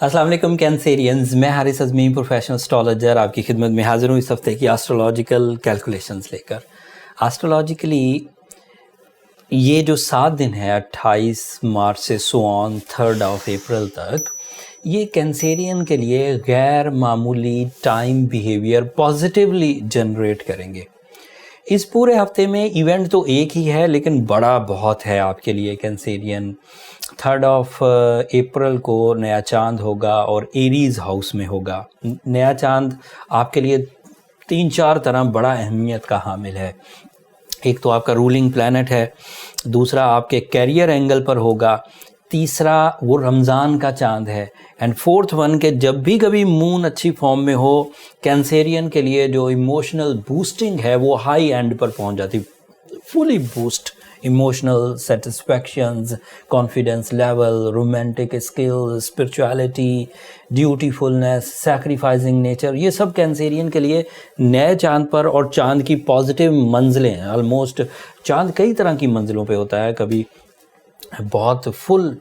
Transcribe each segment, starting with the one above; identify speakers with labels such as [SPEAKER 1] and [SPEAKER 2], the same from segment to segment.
[SPEAKER 1] السلام علیکم کینسیرینز، میں حارث اعظمی پروفیشنل اسٹرالوجر آپ کی خدمت میں حاضر ہوں اس ہفتے کی آسٹرولوجیکل کیلکولیشنز لے کر۔ آسٹرولوجیکلی یہ جو 7 دن ہے 28 مارچ سے 3 اپریل تک، یہ کینسیرین کے لیے غیر معمولی ٹائم بیہیویئر پازیٹیولی جنریٹ کریں گے۔ اس پورے ہفتے میں ایونٹ تو ایک ہی ہے لیکن بڑا بہت ہے آپ کے لیے کینسیرین۔ 3 اپریل کو نیا چاند ہوگا اور ایریز ہاؤس میں ہوگا۔ نیا چاند آپ کے لیے 3-4 طرح بڑا اہمیت کا حامل ہے۔ ایک تو آپ کا رولنگ پلینٹ ہے، دوسرا آپ کے کیریئر اینگل پر ہوگا، تیسرا وہ رمضان کا چاند ہے، اینڈ 4th ون کہ جب بھی کبھی مون اچھی فارم میں ہو، کینسیرین کے لیے جو ایموشنل بوسٹنگ ہے وہ ہائی اینڈ پر پہنچ جاتی، fully boost emotional satisfactions, confidence level, romantic skill, spirituality, dutifulness, sacrificing nature, یہ سب کینسیرین کے لیے نئے چاند پر، اور چاند کی پازیٹیو منزلیں آلموسٹ، چاند کئی طرح کی منزلوں پہ ہوتا ہے، کبھی بہت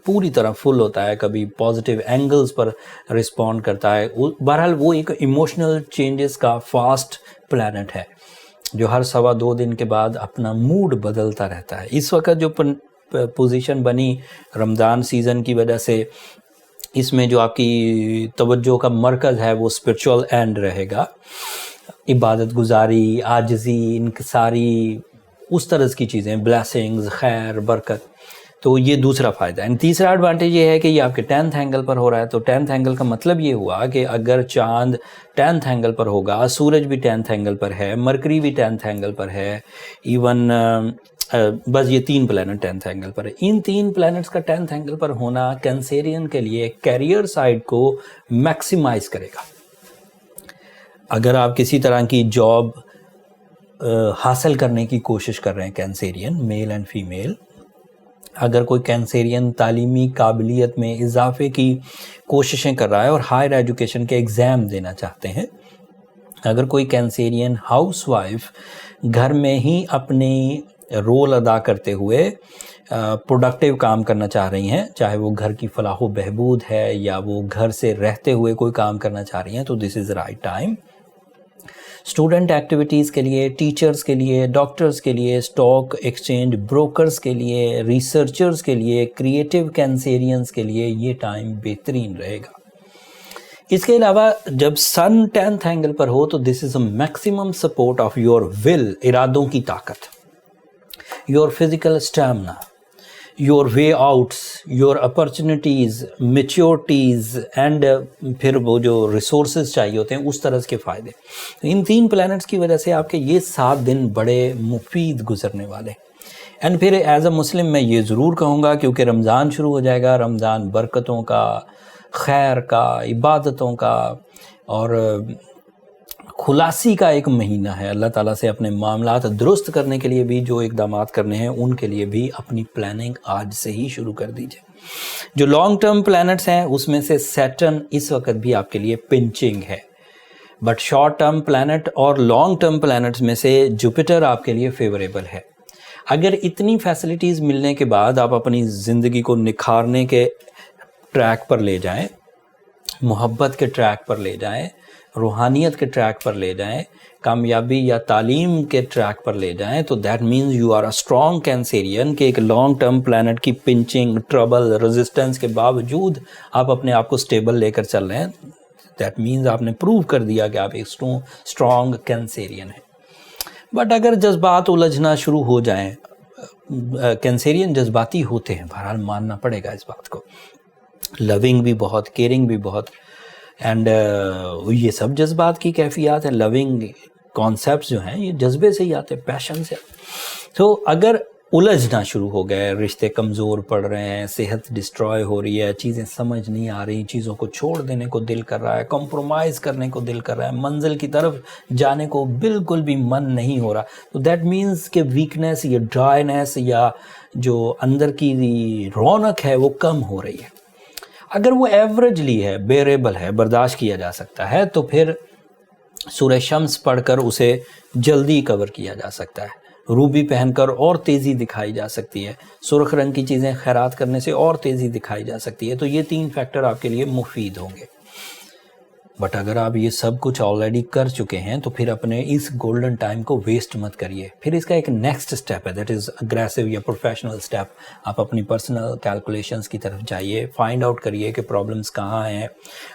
[SPEAKER 1] پوری طرح فل ہوتا ہے، کبھی پازیٹیو اینگلز پر رسپونڈ کرتا ہے۔ بہرحال وہ ایک ایموشنل چینجز کا فاسٹ پلانٹ ہے جو ہر 2.25 دن کے بعد اپنا موڈ بدلتا رہتا ہے۔ اس وقت جو پوزیشن بنی رمضان سیزن کی وجہ سے، اس میں جو آپ کی توجہ کا مرکز ہے وہ اسپرچول اینڈ رہے گا، عبادت گزاری، عاجزی، انکساری، اس طرح کی چیزیں، بلیسنگز، خیر، برکت۔ تو یہ دوسرا فائدہ ہے۔ تیسرا ایڈوانٹیج یہ ہے کہ یہ آپ کے 10th اینگل پر ہو رہا ہے، تو 10th اینگل کا مطلب یہ ہوا کہ اگر چاند 10th اینگل پر ہوگا، سورج بھی 10th اینگل پر ہے، مرکری بھی 10th اینگل پر ہے، ایون بس یہ 3 پلانٹ 10th اینگل پر ہے۔ ان 3 پلانٹس کا 10th اینگل پر ہونا کینسیرین کے لیے کیریئر سائڈ کو میکسیمائز کرے گا۔ اگر آپ کسی طرح کی جاب حاصل کرنے کی کوشش کر رہے ہیں کینسیرین، میل اینڈ فیمیل، اگر کوئی کینسیرین تعلیمی قابلیت میں اضافے کی کوششیں کر رہا ہے اور ہائر ایجوکیشن کے ایگزام دینا چاہتے ہیں، اگر کوئی کینسیرین ہاؤس وائف گھر میں ہی اپنی رول ادا کرتے ہوئے پروڈکٹیو کام کرنا چاہ رہی ہیں، چاہے وہ گھر کی فلاح و بہبود ہے یا وہ گھر سے رہتے ہوئے کوئی کام کرنا چاہ رہی ہیں، تو this is right time. Student activities کے لیے، ٹیچرز کے لیے، ڈاکٹرز کے لیے، اسٹاک ایکسچینج بروکرز کے لیے، ریسرچرز کے لیے، کریٹیو کینسیرینز کے لیے یہ ٹائم بہترین رہے گا۔ اس کے علاوہ جب سن 10th اینگل پر ہو تو this is a maximum support of your will, ارادوں کی طاقت، your physical stamina, your way outs, your opportunities, maturities, and پھر وہ جو ریسورسز چاہیے ہوتے ہیں اس طرح کے فائدے۔ ان 3 پلانٹس کی وجہ سے آپ کے یہ 7 دن بڑے مفید گزرنے والے۔ اینڈ پھر ایز اے مسلم میں یہ ضرور کہوں گا، کیونکہ رمضان شروع ہو جائے گا، رمضان برکتوں کا، خیر کا، عبادتوں کا اور خلاصی کا ایک مہینہ ہے۔ اللہ تعالیٰ سے اپنے معاملات درست کرنے کے لیے بھی جو اقدامات کرنے ہیں ان کے لیے بھی اپنی پلاننگ آج سے ہی شروع کر دیجئے۔ جو لانگ ٹرم پلانٹس ہیں اس میں سے سیٹرن اس وقت بھی آپ کے لیے پنچنگ ہے، بٹ شارٹ ٹرم پلانٹ اور لانگ ٹرم پلانٹس میں سے جوپیٹر آپ کے لیے فیوریبل ہے۔ اگر اتنی فیسلٹیز ملنے کے بعد آپ اپنی زندگی کو نکھارنے کے ٹریک پر لے جائیں، محبت کے ٹریک پر لے جائیں، روحانیت کے ٹریک پر لے جائیں، کامیابی یا تعلیم کے ٹریک پر لے جائیں، تو that means you are a strong Cancerian کہ ایک لانگ ٹرم پلانٹ کی پنچنگ، ٹربل، ریزسٹنس کے باوجود آپ اپنے آپ کو سٹیبل لے کر چل رہے ہیں، دیٹ مینز آپ نے پروو کر دیا کہ آپ ایک اسٹرانگ کینسیرین ہیں۔ بٹ اگر جذبات الجھنا شروع ہو جائیں، کینسیرین جذباتی ہوتے ہیں، بہرحال ماننا پڑے گا اس بات کو، لونگ بھی بہت، کیئرنگ بھی بہت، اینڈ یہ سب جذبات کی کیفیات ہیں۔ لونگ کانسیپٹس جو ہیں یہ جذبے سے ہی آتے ہیں، پیشن سے۔ تو اگر الجھنا شروع ہو گئے، رشتے کمزور پڑ رہے ہیں، صحت ڈسٹرائے ہو رہی ہے، چیزیں سمجھ نہیں آ رہی، چیزوں کو چھوڑ دینے کو دل کر رہا ہے، کمپرومائز کرنے کو دل کر رہا ہے، منزل کی طرف جانے کو بالکل بھی من نہیں ہو رہا، تو دیٹ مینز کہ ویکنیس یا ڈرائینیس یا جو اندر کی رونق ہے وہ کم ہو رہی ہے۔ اگر وہ ایوریجلی ہے، بیریبل ہے، برداشت کیا جا سکتا ہے، تو پھر سورہ شمس پڑھ کر اسے جلدی کور کیا جا سکتا ہے۔ روبی پہن کر اور تیزی دکھائی جا سکتی ہے، سرخ رنگ کی چیزیں خیرات کرنے سے اور تیزی دکھائی جا سکتی ہے. تو یہ 3 فیکٹر آپ کے لیے مفید ہوں گے. بٹ اگر آپ یہ سب کچھ آلریڈی کر چکے ہیں تو پھر اپنے اس گولڈن ٹائم کو ویسٹ مت کریے. پھر اس کا ایک نیکسٹ اسٹیپ ہے، دیٹ از اگریسو یا پروفیشنل اسٹیپ. آپ اپنی پرسنل کیلکولیشنز کی طرف جائیے، فائنڈ آؤٹ کریے کہ پرابلمس کہاں ہیں،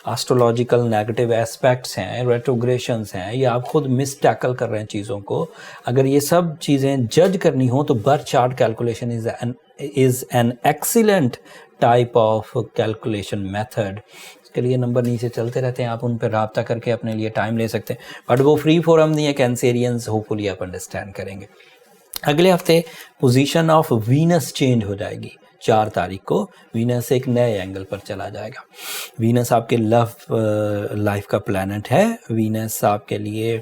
[SPEAKER 1] آسٹرولوجیکل نیگیٹو ایسپیکٹس ہیں، ریٹروگریشنز ہیں، یا آپ خود مس ٹیکل کر رہے ہیں چیزوں کو. اگر یہ سب چیزیں جج کرنی ہوں تو birth chart calculation is an excellent type of calculation method. کے لیے نمبر نیچے چلتے رہتے ہیں، آپ ان پہ رابطہ کر کے اپنے لیے ٹائم لے سکتے ہیں. بٹ وہ فری فورم نہیں ہے، کینسیرینز ہوپ فلی آپ انڈرسٹینڈ کریں گے. اگلے ہفتے پوزیشن آف وینس چینج ہو جائے گی. 4 تاریخ کو وینس ایک نئے اینگل پر چلا جائے گا. وینس آپ کے لو لائف کا پلانٹ ہے. وینس آپ کے لیے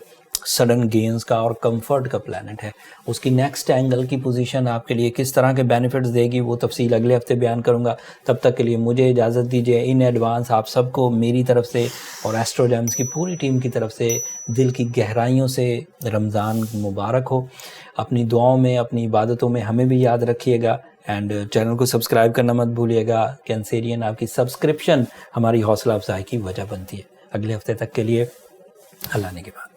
[SPEAKER 1] سڈن گینز کا اور کمفرٹ کا پلانٹ ہے. اس کی نیکسٹ اینگل کی پوزیشن آپ کے لیے کس طرح کے بینیفٹس دے گی وہ تفصیل اگلے ہفتے بیان کروں گا. تب تک کے لیے مجھے اجازت دیجیے. ان ایڈوانس آپ سب کو میری طرف سے اور ایسٹرو جیمز کی پوری ٹیم کی طرف سے دل کی گہرائیوں سے رمضان مبارک ہو. اپنی دعاؤں میں، اپنی عبادتوں میں ہمیں بھی یاد رکھیے گا. اینڈ چینل کو سبسکرائب کرنا مت بھولیے گا. کینسیرین آپ کی سبسکرپشن ہماری حوصلہ افزائی کی وجہ بنتی ہے. اگلے ہفتے تک کے لیے اللہ نے کے بعد.